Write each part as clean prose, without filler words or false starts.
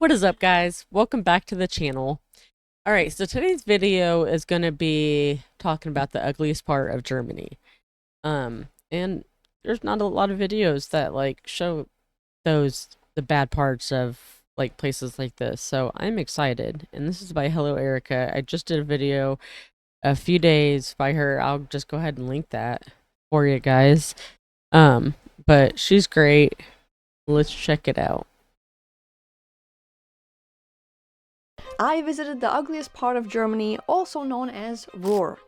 What is up, guys? Welcome back to the channel. Alright, so today's video is going to be talking about the ugliest part of Germany. And there's not a lot of videos that like show the bad parts of like places like this. So I'm excited. And this is by Hello Erica. I just did a video a few days by her. I'll just go ahead and link that for you guys. But she's great. Let's check it out. I visited the ugliest part of Germany, also known as Ruhr.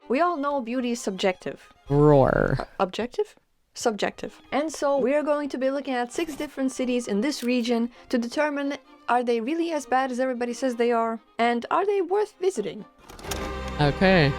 We all know beauty is subjective. Roar. Objective? Subjective. And so we're going to be looking at 6 different cities in this region to determine, are they really as bad as everybody says they are? And are they worth visiting? Okay.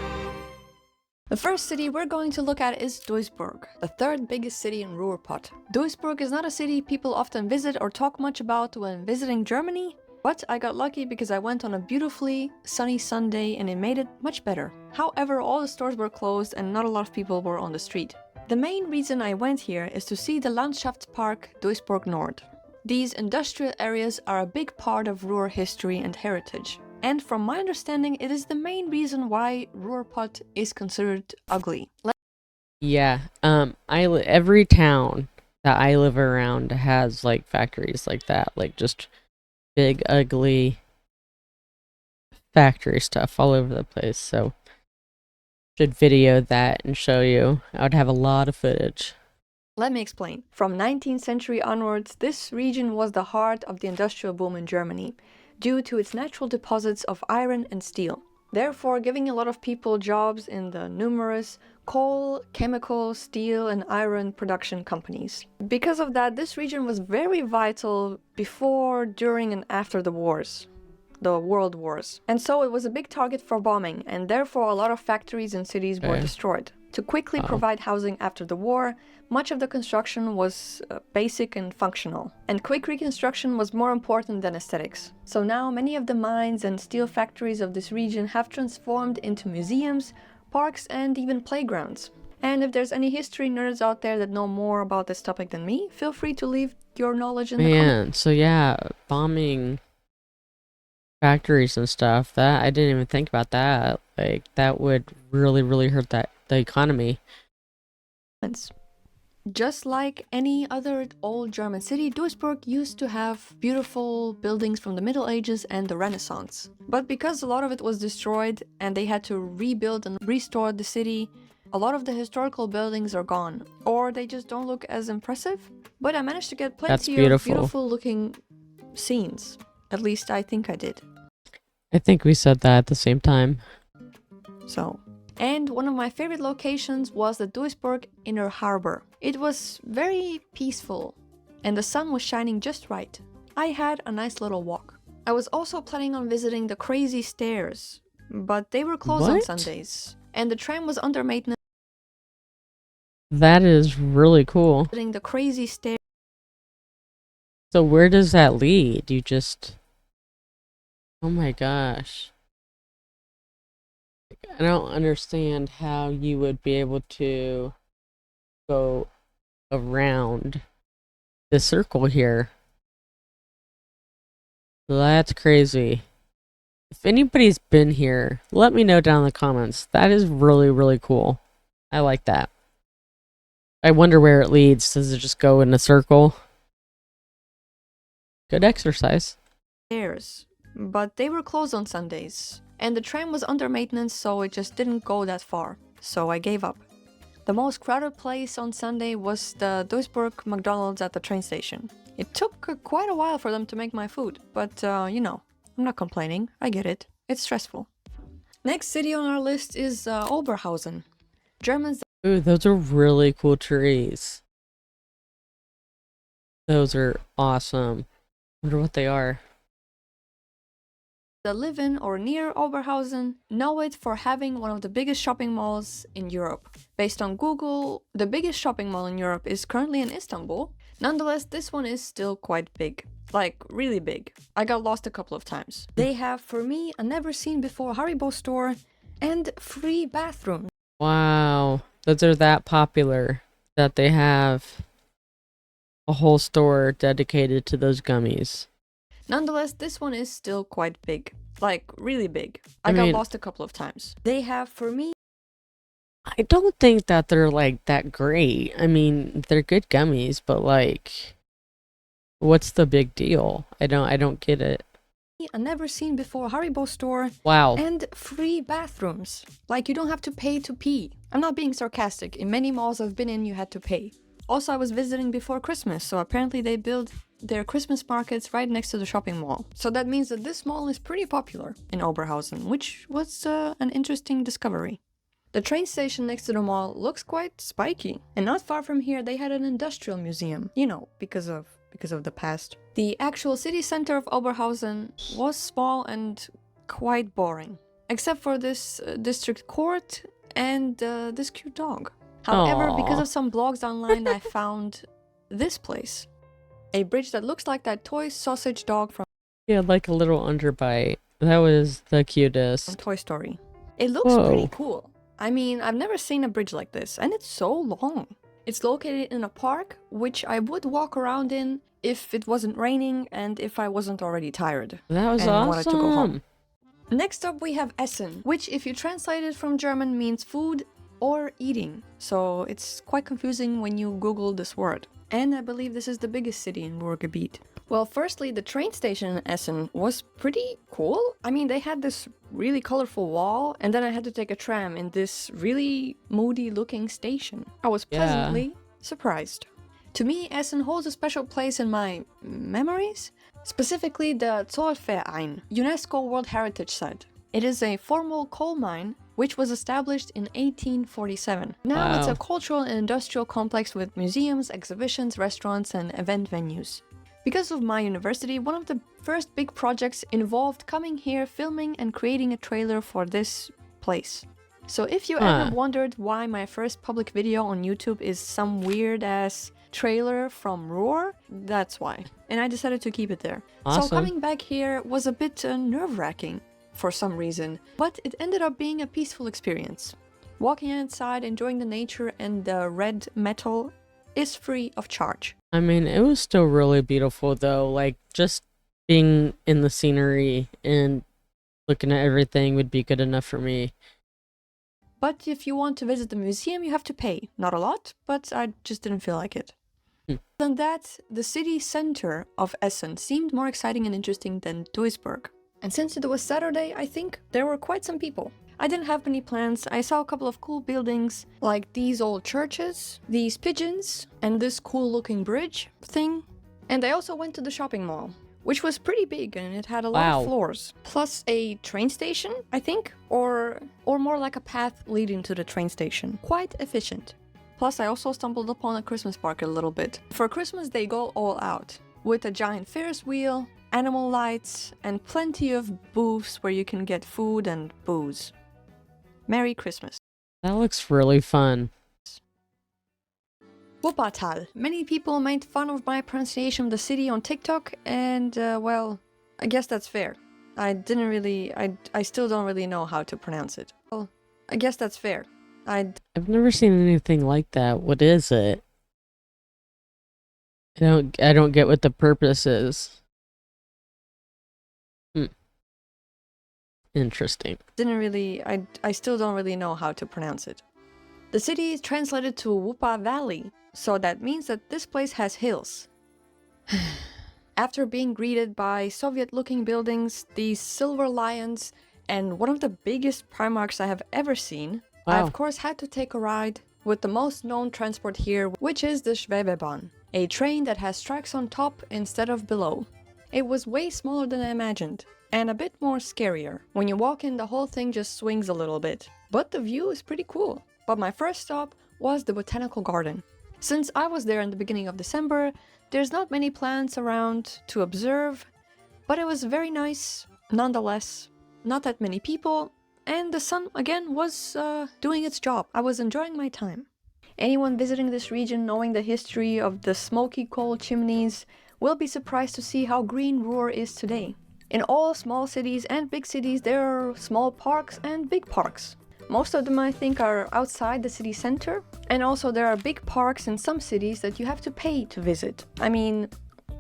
The first city we're going to look at is Duisburg, the third biggest city in Ruhrpott. Duisburg is not a city people often visit or talk much about when visiting Germany, but I got lucky because I went on a beautifully sunny Sunday and it made it much better. However, all the stores were closed and not a lot of people were on the street. The main reason I went here is to see the Landschaftspark Duisburg Nord. These industrial areas are a big part of Ruhr history and heritage. And from my understanding, it is the main reason why Ruhrpott is considered ugly. Yeah, every town that I live around has like factories like that, like just big ugly factory stuff all over the place. So should video that and show you. I would have a lot of footage. Let me explain. From 19th century onwards, this region was the heart of the industrial boom in Germany, due to its natural deposits of iron and steel, therefore giving a lot of people jobs in the numerous coal, chemical, steel and iron production companies. Because of that, this region was very vital before, during and after the wars, the world wars. And so it was a big target for bombing, and therefore a lot of factories and cities were destroyed. To quickly provide housing after the war, much of the construction was basic and functional, and quick reconstruction was more important than aesthetics. So now many of the mines and steel factories of this region have transformed into museums, parks and even playgrounds. And if there's any history nerds out there that know more about this topic than me, feel free to leave your knowledge in the comments. So yeah, bombing factories and stuff, that I didn't even think about that. Like that would really hurt the economy. Just like any other old German city, Duisburg used to have beautiful buildings from the Middle Ages and the Renaissance. But because a lot of it was destroyed and they had to rebuild and restore the city, a lot of the historical buildings are gone, or they just don't look as impressive. But I managed to get plenty of beautiful looking scenes. At least I think I did. I think we said that at the same time. And one of my favorite locations was the Duisburg Inner Harbor. It was very peaceful and the sun was shining just right. I had a nice little walk. I was also planning on visiting the crazy stairs, but they were closed on Sundays and the tram was under maintenance. That is really cool. The crazy stairs. So where does that lead? You just... Oh my gosh. I don't understand how you would be able to go around the circle here. That's crazy. If anybody's been here, let me know down in the comments. That is really cool. I like that. I wonder where it leads. Does it just go in a circle? Good exercise. But they were closed on Sundays. And the tram was under maintenance, so it just didn't go that far. So I gave up. The most crowded place on Sunday was the Duisburg McDonald's at the train station. It took quite a while for them to make my food, but you know, I'm not complaining. I get it. It's stressful. Next city on our list is Oberhausen. Germans... Ooh, those are really cool trees. Those are awesome. I wonder what they are. that live in or near Oberhausen know it for having one of the biggest shopping malls in Europe. Based on Google, the biggest shopping mall in Europe is currently in Istanbul. Nonetheless, this one is still quite big. Like, really big. I got lost a couple of times. They have, for me, a never-seen-before Haribo store and free bathrooms. Wow, those are that popular that they have a whole store dedicated to those gummies. Nonetheless, this one is still quite big. Like, really big. I I got mean, lost a couple of times. They have, for me, I don't think that they're like that great. I mean, they're good gummies, but like, what's the big deal? I don't get it. a never seen before Haribo store Wow. and free bathrooms. Like, you don't have to pay to pee. I'm not being sarcastic. In many malls I've been in, you had to pay. Also, I was visiting before Christmas, so apparently they build their Christmas markets right next to the shopping mall. So that means that this mall is pretty popular in Oberhausen, which was an interesting discovery. The train station next to the mall looks quite spiky. And not far from here they had an industrial museum, you know, because of the past. The actual city center of Oberhausen was small and quite boring, except for this district court and this cute dog. However, because Aw. of some blogs online, I found this place. A bridge that looks like that toy sausage dog from He had like a little underbite. That was the cutest. Toy Story. It looks pretty cool. I mean, I've never seen a bridge like this, and it's so long. It's located in a park, which I would walk around in if it wasn't raining and if I wasn't already tired That was and awesome. wanted to go home. Next up we have Essen, which if you translate it from German means food or eating. So it's quite confusing when you Google this word. And I believe this is the biggest city in Ruhrgebiet. Well, firstly, the train station in Essen was pretty cool. I mean, they had this really colorful wall, and then I had to take a tram in this really moody looking station. I was pleasantly surprised. To me, Essen holds a special place in my memories, specifically the Zollverein, UNESCO World Heritage Site. It is a formal coal mine which was established in 1847. Now it's a cultural and industrial complex with museums, exhibitions, restaurants, and event venues. Because of my university, one of the first big projects involved coming here, filming and creating a trailer for this place. So if you ever wondered why my first public video on YouTube is some weird ass trailer from Roar, that's why. And I decided to keep it there. Awesome. So coming back here was a bit nerve-wracking for some reason, but it ended up being a peaceful experience. Walking inside, enjoying the nature and the red metal is free of charge. I mean, it was still really beautiful though. Like, just being in the scenery and looking at everything would be good enough for me. But if you want to visit the museum, you have to pay. Not a lot, but I just didn't feel like it. Other than that, the city center of Essen seemed more exciting and interesting than Duisburg. And since it was Saturday, I think there were quite some people. I didn't have many plans. I saw a couple of cool buildings, like these old churches, these pigeons, and this cool looking bridge thing. And I also went to the shopping mall, which was pretty big and it had a lot of floors. Plus a train station, I think, or more like a path leading to the train station. Quite efficient. Plus I also stumbled upon a Christmas market a little bit. For Christmas they go all out, with a giant Ferris wheel, animal lights, and plenty of booths where you can get food and booze. Merry Christmas. That looks really fun. Wuppertal. Many people made fun of my pronunciation of the city on TikTok, and well, I guess that's fair. I still don't really know how to pronounce it. Well, I guess that's fair. I've never seen anything like that. What is it? I don't get what the purpose is. Interesting. I still don't really know how to pronounce it. The city is translated to Wupper Valley, so that means that this place has hills. After being greeted by Soviet-looking buildings, these silver lions, and one of the biggest Primarks I have ever seen, I of course had to take a ride with the most known transport here, which is the Schwebebahn, a train that has tracks on top instead of below. It was way smaller than I imagined, and a bit more scarier. When you walk in, the whole thing just swings a little bit, but the view is pretty cool. But my first stop was the botanical garden. Since I was there in the beginning of December, there's not many plants around to observe, but it was very nice nonetheless. Not that many people, and the sun again was doing its job. I was enjoying my time. Anyone visiting this region knowing the history of the smoky coal chimneys will be surprised to see how green Ruhr is today. In all small cities and big cities there are small parks and big parks. Most of them I think are outside the city center, and also there are big parks in some cities that you have to pay to visit. I mean,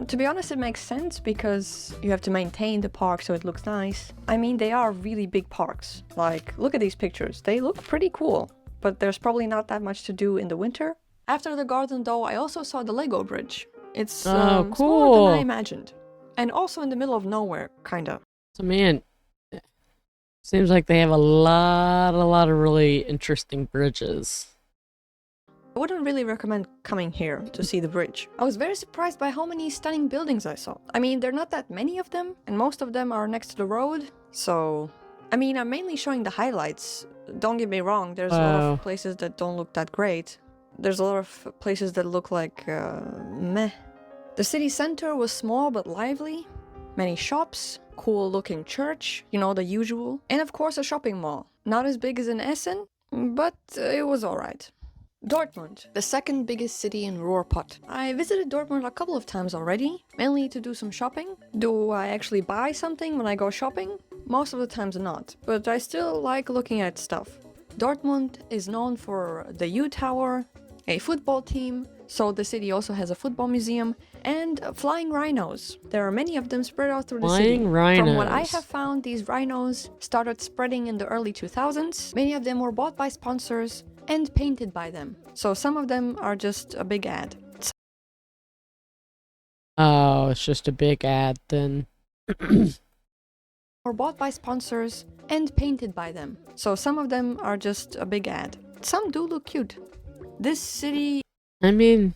To be honest, it makes sense because you have to maintain the park so it looks nice. I mean, they are really big parks. Like, look at these pictures. They look pretty cool, but there's probably not that much to do in the winter. After the garden, though, I also saw the Lego bridge. It's smaller cool. than I imagined. And also in the middle of nowhere, kinda. So, man, seems like they have a lot of really interesting bridges. I wouldn't really recommend coming here to see the bridge. I was very surprised by how many stunning buildings I saw. I mean, there are not that many of them, and most of them are next to the road, so... I mean, I'm mainly showing the highlights. Don't get me wrong, there's a lot of places that don't look that great. There's a lot of places that look like, meh. The city center was small but lively. Many shops, cool-looking church, you know, the usual. And of course a shopping mall. Not as big as in Essen, but it was alright. Dortmund, the second biggest city in Ruhrpott. I visited Dortmund a couple of times already, mainly to do some shopping. Do I actually buy something when I go shopping? Most of the times not, but I still like looking at stuff. Dortmund is known for the U Tower, a football team, so the city also has a football museum, and flying rhinos. There are many of them spread out through the city. Flying rhinos. From what I have found, these rhinos started spreading in the early 2000s. Many of them were bought by sponsors and painted by them. So some of them are just a big ad. Oh, it's just a big ad then. Or bought by sponsors and painted by them. So some of them are just a big ad. Some do look cute. This city... I mean,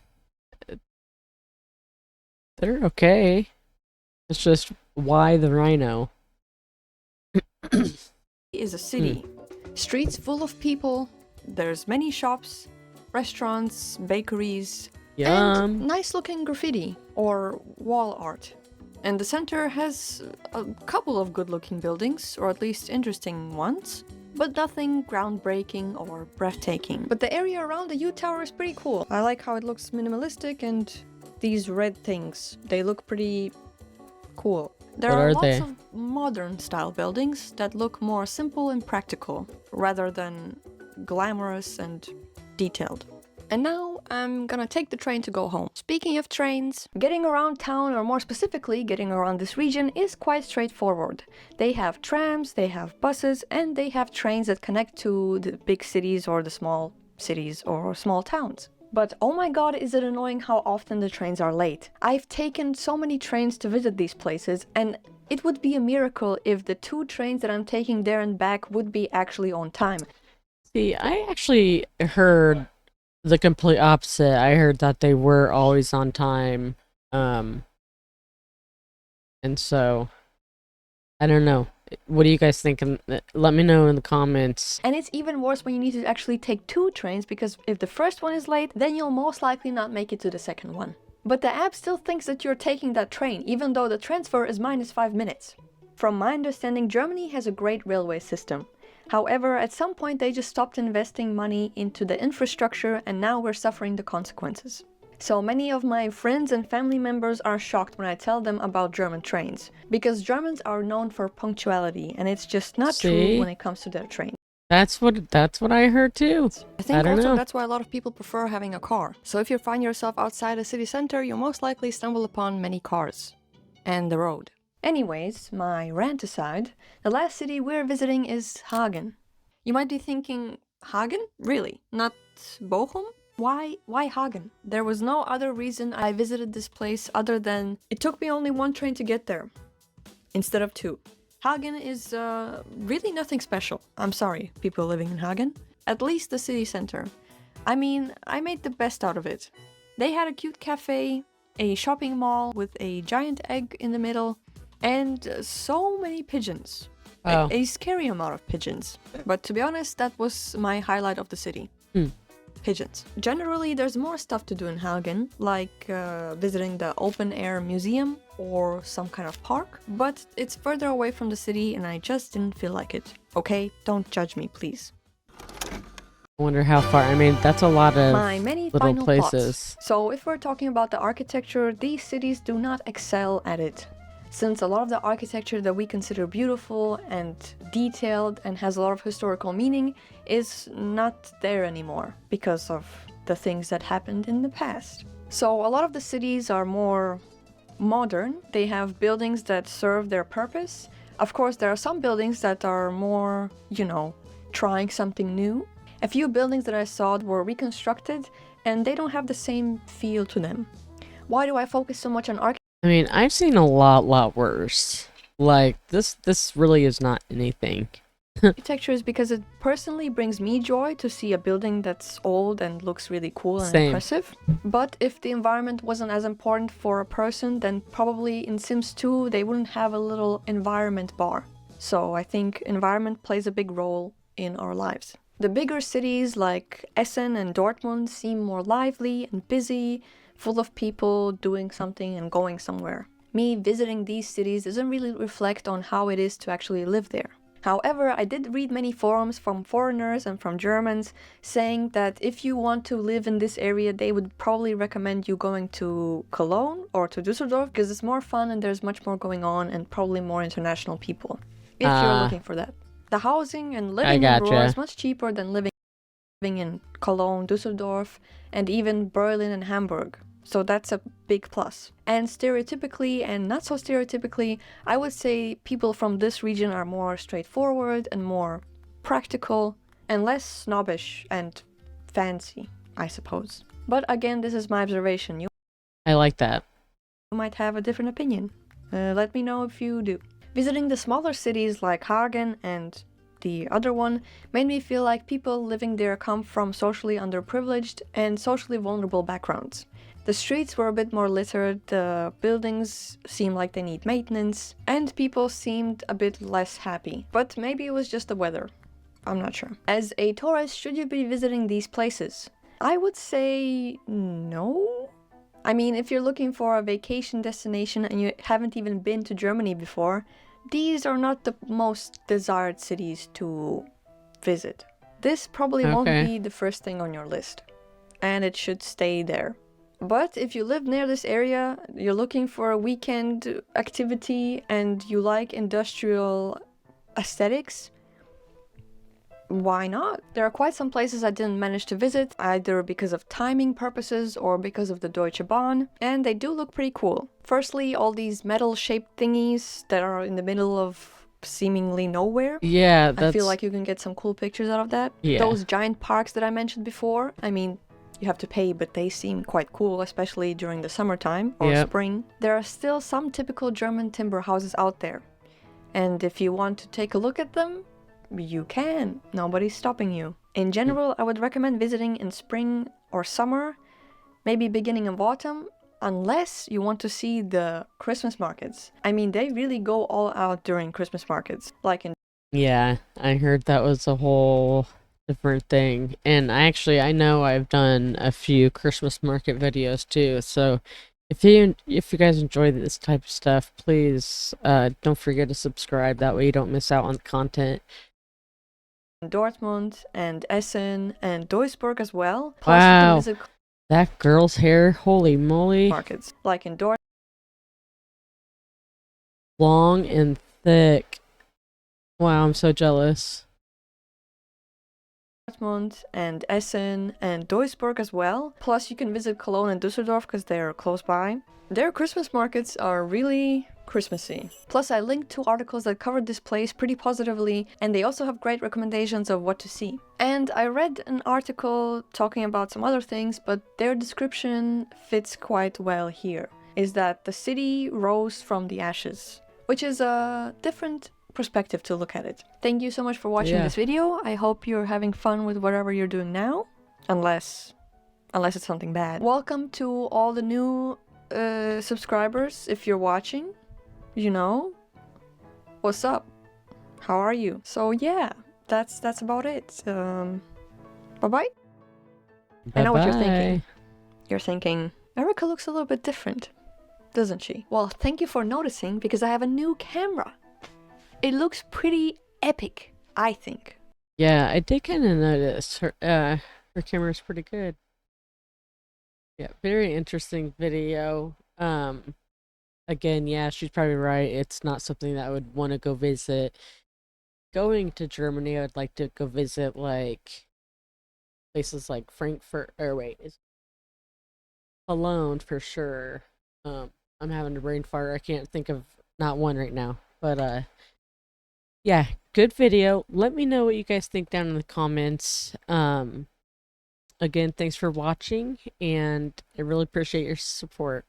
they're okay. It's just, why the rhino? is a city. Streets full of people. There's many shops, restaurants, bakeries, and nice looking graffiti or wall art. And the center has a couple of good looking buildings, or at least interesting ones, but nothing groundbreaking or breathtaking. But the area around the U Tower is pretty cool. I like how it looks minimalistic, and these red things, they look pretty cool. There are lots of modern style buildings that look more simple and practical, rather than glamorous and detailed. And now I'm gonna take the train to go home. Speaking of trains, getting around town, or more specifically getting around this region, is quite straightforward. They have trams, they have buses, and they have trains that connect to the big cities or the small cities or small towns. But oh my god, is it annoying how often the trains are late. I've taken so many trains to visit these places, and it would be a miracle if the 2 trains that I'm taking there and back would be actually on time. See, I actually heard the complete opposite. I heard that they were always on time. And so, I don't know. What do you guys think? Let me know in the comments. And it's even worse when you need to actually take 2 trains, because if the first one is late, then you'll most likely not make it to the second one. But the app still thinks that you're taking that train, even though the transfer is minus 5 minutes. From my understanding, Germany has a great railway system. However, at some point they just stopped investing money into the infrastructure, and now we're suffering the consequences. So many of my friends and family members are shocked when I tell them about German trains, because Germans are known for punctuality, and it's just not true when it comes to their trains. That's what I heard too. I think also that's why a lot of people prefer having a car. So if you find yourself outside a city center, you'll most likely stumble upon many cars and the road. Anyways, my rant aside, the last city we're visiting is Hagen. You might be thinking, Hagen? Really? Not Bochum? Why Hagen? There was no other reason I visited this place other than it took me only 1 train to get there, instead of 2. Hagen is really nothing special. I'm sorry, people living in Hagen. At least the city center. I mean, I made the best out of it. They had a cute cafe, a shopping mall with a giant egg in the middle, and so many pigeons. A scary amount of pigeons. But to be honest, that was my highlight of the city. Pigeons. Generally, there's more stuff to do in Hagen, like visiting the open-air museum or some kind of park, but it's further away from the city and I just didn't feel like it. Okay, don't judge me, please. I wonder how far. I mean, that's a lot of my many little final places. Thoughts. So if we're talking about the architecture, these cities do not excel at it. Since a lot of the architecture that we consider beautiful and detailed and has a lot of historical meaning is not there anymore because of the things that happened in the past. So a lot of the cities are more modern. They have buildings that serve their purpose. Of course, there are some buildings that are more, trying something new. A few buildings that I saw were reconstructed and they don't have the same feel to them. Why do I focus so much on architecture? I mean, I've seen a lot worse. Like, this really is not anything. Architecture is because it personally brings me joy to see a building that's old and looks really cool and Same. impressive. But if the environment wasn't as important for a person, then probably in Sims 2 they wouldn't have a little environment bar. So I think environment plays a big role in our lives. The bigger cities like Essen and Dortmund seem more lively and busy, full of people doing something and going somewhere. Me visiting these cities doesn't really reflect on how it is to actually live there. However, I did read many forums from foreigners and from Germans saying that if you want to live in this area, they would probably recommend you going to Cologne or to Düsseldorf because it's more fun and there's much more going on and probably more international people, if you're looking for that. The housing and living in rural is much cheaper than living in Cologne, Düsseldorf, and even Berlin and Hamburg. So that's a big plus. And stereotypically and not so stereotypically, I would say people from this region are more straightforward and more practical and less snobbish and fancy, I suppose. But again, this is my observation. I like that. You might have a different opinion. Let me know if you do. Visiting the smaller cities like Hagen and the other one made me feel like people living there come from socially underprivileged and socially vulnerable backgrounds. The streets were a bit more littered, the buildings seemed like they need maintenance, and people seemed a bit less happy. But maybe it was just the weather. I'm not sure. As a tourist, should you be visiting these places? I would say no. I mean, if you're looking for a vacation destination and you haven't even been to Germany before, these are not the most desired cities to visit. This probably won't be the first thing on your list, and it should stay there. But if you live near this area, you're looking for a weekend activity and you like industrial aesthetics, why not? There are quite some places I didn't manage to visit, either because of timing purposes or because of the Deutsche Bahn, and they do look pretty cool. Firstly, all these metal-shaped thingies that are in the middle of seemingly nowhere. Yeah, I feel like you can get some cool pictures out of that. Yeah. Those giant parks that I mentioned before, I mean, you have to pay, but they seem quite cool, especially during the summertime or spring. There are still some typical German timber houses out there. And if you want to take a look at them, you can. Nobody's stopping you. In general, I would recommend visiting in spring or summer, maybe beginning of autumn, unless you want to see the Christmas markets. I mean, they really go all out during Christmas markets. Yeah, I heard that was a whole different thing. And I know I've done a few Christmas market videos too. So if you guys enjoy this type of stuff, please don't forget to subscribe. That way you don't miss out on content. Dortmund and Essen and DUISBURG as well. Plus wow, you can visit that girl's hair, holy moly. Markets like in Dortmund. Long and thick. Wow, I'm so jealous. Dortmund and Essen and Duisburg as well. Plus you can visit Cologne and Düsseldorf because they're close by. Their Christmas markets are really Christmassy. Plus I linked 2 articles that covered this place pretty positively, and they also have great recommendations of what to see. And I read an article talking about some other things, but their description fits quite well here. Is that the city rose from the ashes, which is a different perspective to look at it. Thank you so much for watching this video. I hope you're having fun with whatever you're doing now, unless it's something bad. Welcome to all the new subscribers. If you're watching, you know, what's up? How are you? So yeah, that's about it. Bye-bye. I know what you're thinking. You're thinking, Erica looks a little bit different, doesn't she? Well, thank you for noticing, because I have a new camera. It looks pretty epic, I think. Yeah, I did kind of notice her camera's pretty good. Yeah, very interesting video. Again, yeah, she's probably right. It's not something that I would want to go visit. Going to Germany, I would like to go visit like places like Frankfurt, or wait, Cologne for sure. I'm having a brain fart. I can't think of not one right now. But yeah, good video. Let me know what you guys think down in the comments. Again, thanks for watching, and I really appreciate your support.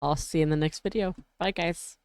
I'll see you in the next video. Bye, guys.